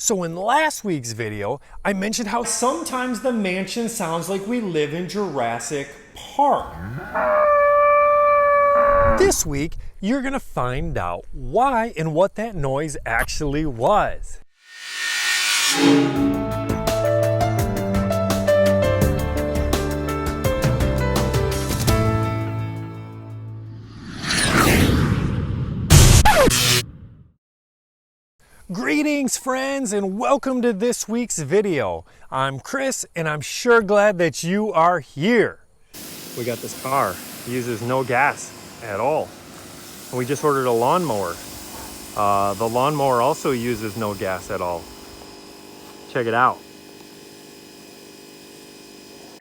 So in last week's video, I mentioned how sometimes the mansion sounds like we live in Jurassic Park. This week, you're gonna find out why and what that noise actually was. Greetings friends and welcome to this week's video. I'm Chris and I'm sure glad that you are here. We got this car, it uses no gas at all. And we just ordered a lawnmower. The lawnmower also uses no gas at all. Check it out.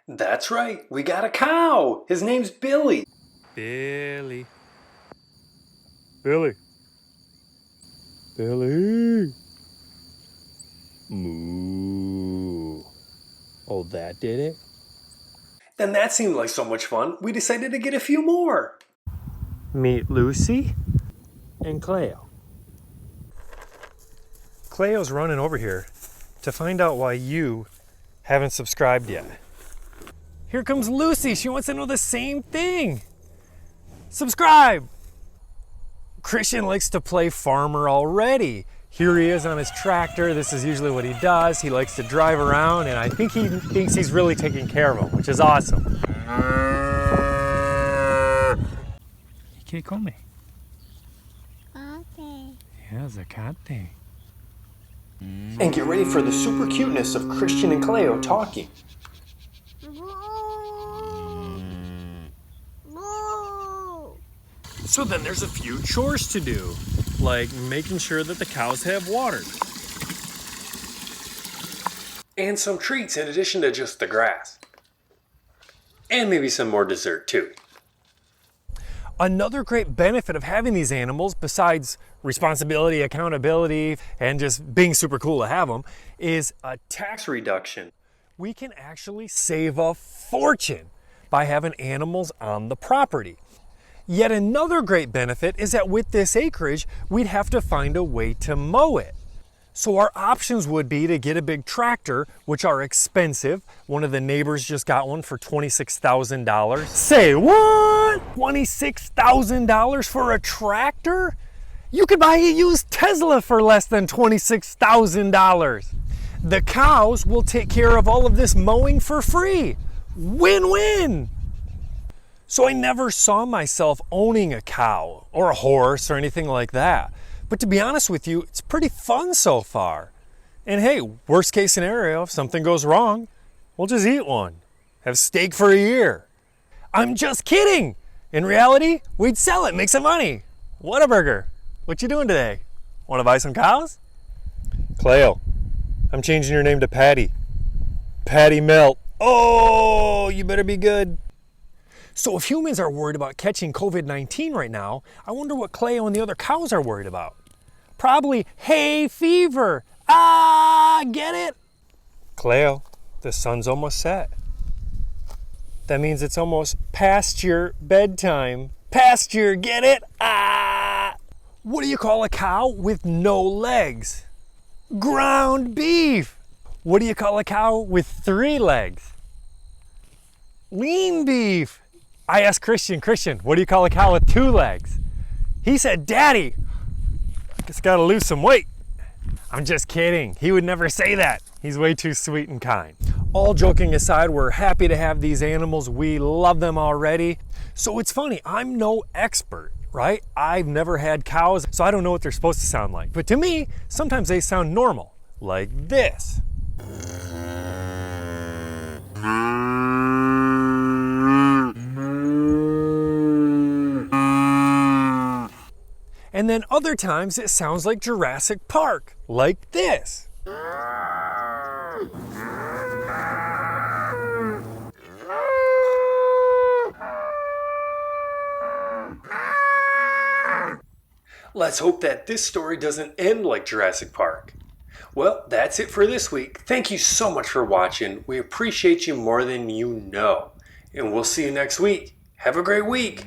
That's right, we got a cow. His name's Billy. Billy. Moo. Oh, that did it? Then that seemed like so much fun, we decided to get a few more. Meet Lucy and Cleo. Cleo's running over here to find out why you haven't subscribed yet. Here comes Lucy, she wants to know the same thing. Subscribe! Christian likes to play farmer already. Here he is on his tractor. This is usually what he does. He likes to drive around and I think he thinks he's really taking care of him, which is awesome. ¿Qué come? Okay. Yeah, zacate. And get ready for the super cuteness of Christian and Cleo talking. So then there's a few chores to do, like making sure that the cows have water. And some treats in addition to just the grass. And maybe some more dessert too. Another great benefit of having these animals, besides responsibility, accountability, and just being super cool to have them, is a tax reduction. We can actually save a fortune by having animals on the property. Yet another great benefit is that with this acreage, we'd have to find a way to mow it. So our options would be to get a big tractor, which are expensive. One of the neighbors just got one for $26,000. Say what? $26,000 for a tractor? You could buy a used Tesla for less than $26,000. The cows will take care of all of this mowing for free. Win-win. So I never saw myself owning a cow or a horse or anything like that. But to be honest with you, it's pretty fun so far. And hey, worst case scenario, if something goes wrong, we'll just eat one. Have steak for a year. I'm just kidding. In reality, we'd sell it, make some money. Whataburger. What you doing today? Want to buy some cows? Cleo, I'm changing your name to Patty. Patty Melt. Oh, you better be good. So if humans are worried about catching COVID-19 right now, I wonder what Cleo and the other cows are worried about. Probably hay fever. Ah, get it? Cleo, the sun's almost set. That means it's almost past your bedtime. Pasture, get it? Ah! What do you call a cow with no legs? Ground beef. What do you call a cow with 3 legs? Lean beef. I asked Christian, what do you call a cow with 2 legs? He said, Daddy, just gotta lose some weight. I'm just kidding. He would never say that. He's way too sweet and kind. All joking aside, we're happy to have these animals. We love them already. So it's funny, I'm no expert, right? I've never had cows, so I don't know what they're supposed to sound like. But to me, sometimes they sound normal, like this. And then other times it sounds like Jurassic Park, like this. Let's hope that this story doesn't end like Jurassic Park. Well, that's it for this week. Thank you so much for watching. We appreciate you more than you know. And we'll see you next week. Have a great week.